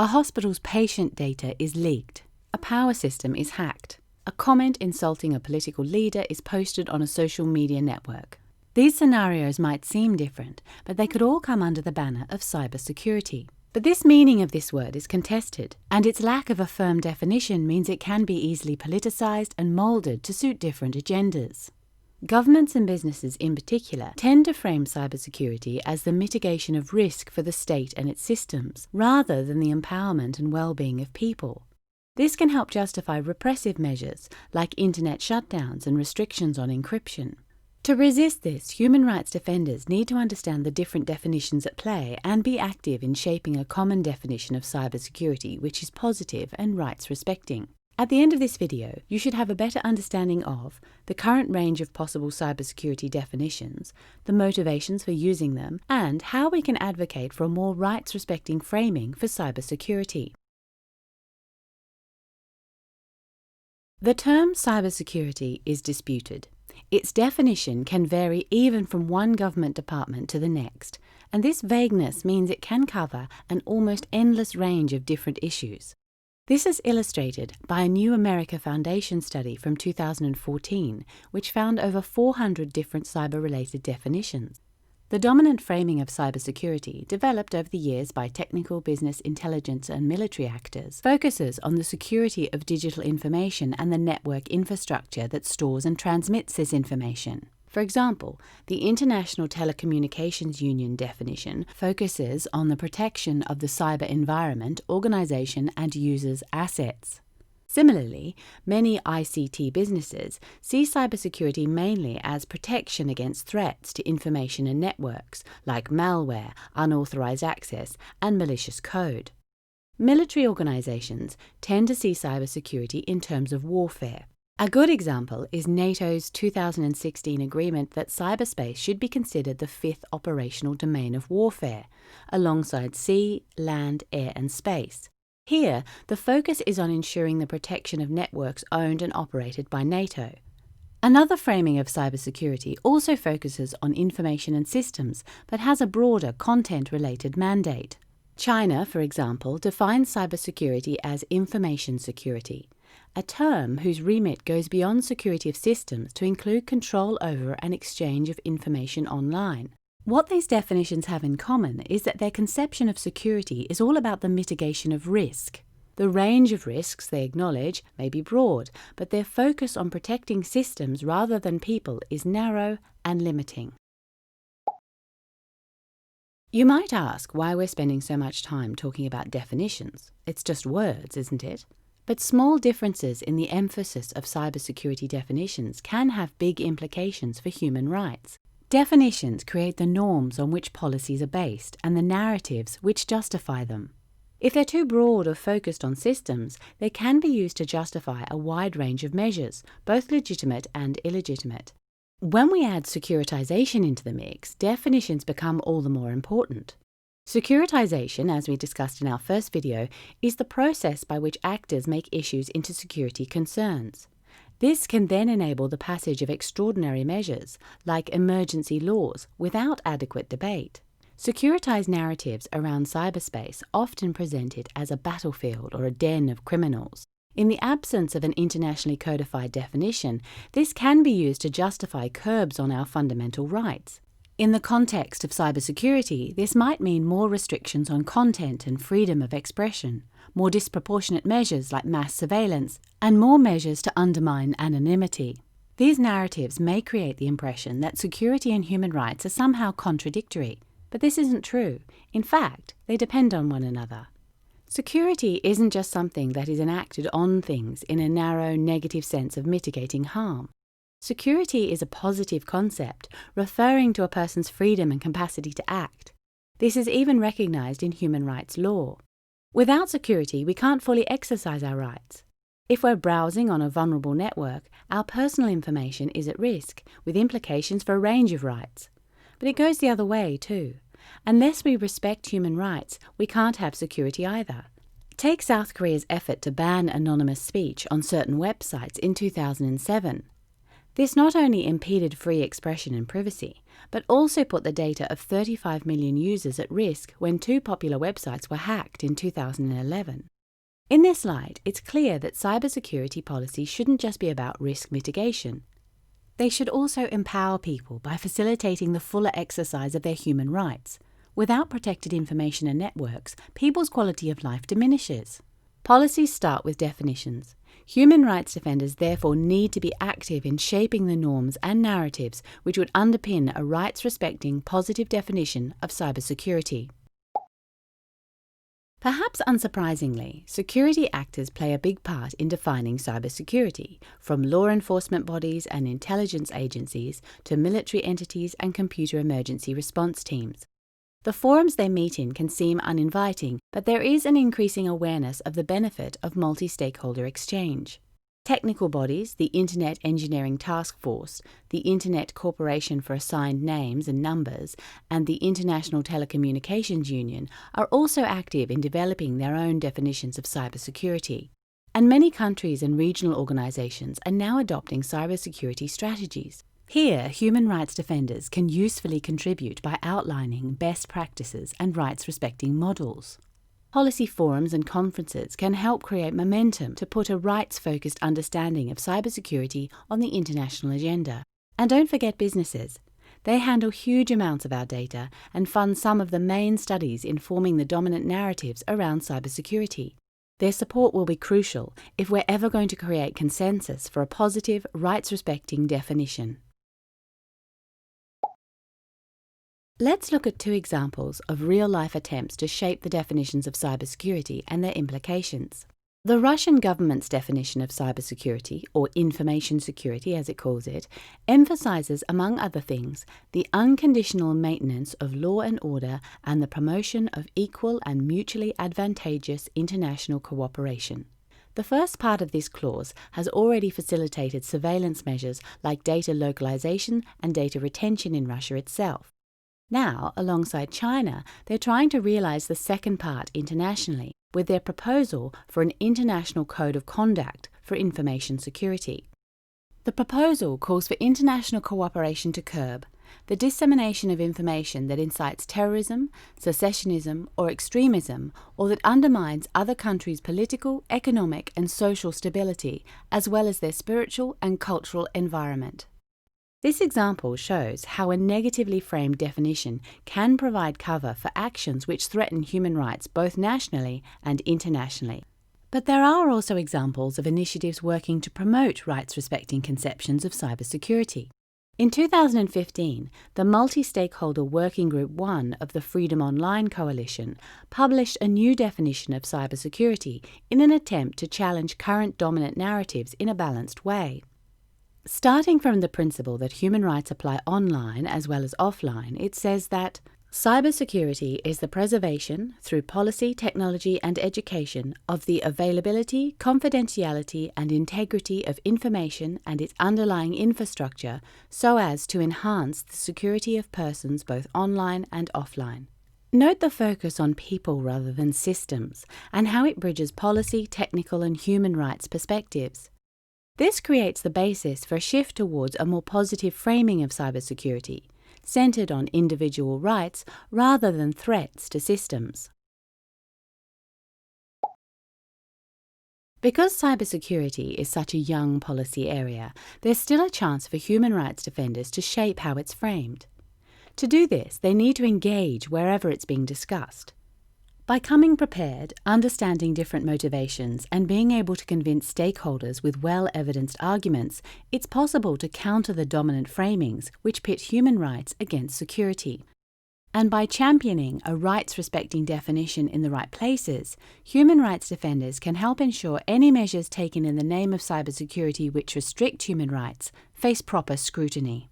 A hospital's patient data is leaked. A power system is hacked. A comment insulting a political leader is posted on a social media network. These scenarios might seem different, but they could all come under the banner of cybersecurity. But this meaning of this word is contested, and its lack of a firm definition means it can be easily politicized and molded to suit different agendas. Governments and businesses in particular tend to frame cybersecurity as the mitigation of risk for the state and its systems, rather than the empowerment and well-being of people. This can help justify repressive measures like internet shutdowns and restrictions on encryption. To resist this, human rights defenders need to understand the different definitions at play and be active in shaping a common definition of cybersecurity which is positive and rights-respecting. At the end of this video, you should have a better understanding of the current range of possible cybersecurity definitions, the motivations for using them, and how we can advocate for a more rights-respecting framing for cybersecurity. The term cybersecurity is disputed. Its definition can vary even from one government department to the next, and this vagueness means it can cover an almost endless range of different issues. This is illustrated by a New America Foundation study from 2014, which found over 400 different cyber-related definitions. The dominant framing of cybersecurity, developed over the years by technical, business, intelligence, and military actors, focuses on the security of digital information and the network infrastructure that stores and transmits this information. For example, the International Telecommunications Union definition focuses on the protection of the cyber environment, organization, and users' assets. Similarly, many ICT businesses see cybersecurity mainly as protection against threats to information and networks, like malware, unauthorized access, and malicious code. Military organizations tend to see cybersecurity in terms of warfare. A good example is NATO's 2016 agreement that cyberspace should be considered the fifth operational domain of warfare, alongside sea, land, air, and space. Here, the focus is on ensuring the protection of networks owned and operated by NATO. Another framing of cybersecurity also focuses on information and systems, but has a broader content-related mandate. China, for example, defines cybersecurity as information security, a term whose remit goes beyond security of systems to include control over and exchange of information online. What these definitions have in common is that their conception of security is all about the mitigation of risk. The range of risks they acknowledge may be broad, but their focus on protecting systems rather than people is narrow and limiting. You might ask why we're spending so much time talking about definitions. It's just words, isn't it? But small differences in the emphasis of cybersecurity definitions can have big implications for human rights. Definitions create the norms on which policies are based and the narratives which justify them. If they're too broad or focused on systems, they can be used to justify a wide range of measures, both legitimate and illegitimate. When we add securitization into the mix, definitions become all the more important. Securitization, as we discussed in our first video, is the process by which actors make issues into security concerns. This can then enable the passage of extraordinary measures, like emergency laws, without adequate debate. Securitized narratives around cyberspace often present it as a battlefield or a den of criminals. In the absence of an internationally codified definition, this can be used to justify curbs on our fundamental rights. In the context of cybersecurity, this might mean more restrictions on content and freedom of expression, more disproportionate measures like mass surveillance, and more measures to undermine anonymity. These narratives may create the impression that security and human rights are somehow contradictory, but this isn't true. In fact, they depend on one another. Security isn't just something that is enacted on things in a narrow, negative sense of mitigating harm. Security is a positive concept, referring to a person's freedom and capacity to act. This is even recognized in human rights law. Without security, we can't fully exercise our rights. If we're browsing on a vulnerable network, our personal information is at risk, with implications for a range of rights. But it goes the other way, too. Unless we respect human rights, we can't have security either. Take South Korea's effort to ban anonymous speech on certain websites in 2007. This not only impeded free expression and privacy, but also put the data of 35 million users at risk when 2 popular websites were hacked in 2011. In this light, it's clear that cybersecurity policies shouldn't just be about risk mitigation. They should also empower people by facilitating the fuller exercise of their human rights. Without protected information and networks, people's quality of life diminishes. Policies start with definitions. Human rights defenders therefore need to be active in shaping the norms and narratives which would underpin a rights-respecting, positive definition of cybersecurity. Perhaps unsurprisingly, security actors play a big part in defining cybersecurity, from law enforcement bodies and intelligence agencies to military entities and computer emergency response teams. The forums they meet in can seem uninviting, but there is an increasing awareness of the benefit of multi-stakeholder exchange. Technical bodies, the Internet Engineering Task Force, the Internet Corporation for Assigned Names and Numbers, and the International Telecommunications Union are also active in developing their own definitions of cybersecurity. And many countries and regional organizations are now adopting cybersecurity strategies. Here, human rights defenders can usefully contribute by outlining best practices and rights-respecting models. Policy forums and conferences can help create momentum to put a rights-focused understanding of cybersecurity on the international agenda. And don't forget businesses. They handle huge amounts of our data and fund some of the main studies informing the dominant narratives around cybersecurity. Their support will be crucial if we're ever going to create consensus for a positive, rights-respecting definition. Let's look at 2 examples of real-life attempts to shape the definitions of cybersecurity and their implications. The Russian government's definition of cybersecurity, or information security as it calls it, emphasizes, among other things, the unconditional maintenance of law and order and the promotion of equal and mutually advantageous international cooperation. The first part of this clause has already facilitated surveillance measures like data localization and data retention in Russia itself. Now, alongside China, they're trying to realize the second part internationally with their proposal for an international code of conduct for information security. The proposal calls for international cooperation to curb the dissemination of information that incites terrorism, secessionism, or extremism, or that undermines other countries' political, economic, and social stability, as well as their spiritual and cultural environment. This example shows how a negatively framed definition can provide cover for actions which threaten human rights both nationally and internationally. But there are also examples of initiatives working to promote rights-respecting conceptions of cybersecurity. In 2015, the Multi-Stakeholder Working Group 1 of the Freedom Online Coalition published a new definition of cybersecurity in an attempt to challenge current dominant narratives in a balanced way. Starting from the principle that human rights apply online as well as offline, it says that cybersecurity is the preservation, through policy, technology, and education, of the availability, confidentiality, and integrity of information and its underlying infrastructure so as to enhance the security of persons both online and offline. Note the focus on people rather than systems, and how it bridges policy, technical, and human rights perspectives. This creates the basis for a shift towards a more positive framing of cybersecurity, centered on individual rights rather than threats to systems. Because cybersecurity is such a young policy area, there's still a chance for human rights defenders to shape how it's framed. To do this, they need to engage wherever it's being discussed. By coming prepared, understanding different motivations, and being able to convince stakeholders with well-evidenced arguments, it's possible to counter the dominant framings which pit human rights against security. And by championing a rights-respecting definition in the right places, human rights defenders can help ensure any measures taken in the name of cybersecurity which restrict human rights face proper scrutiny.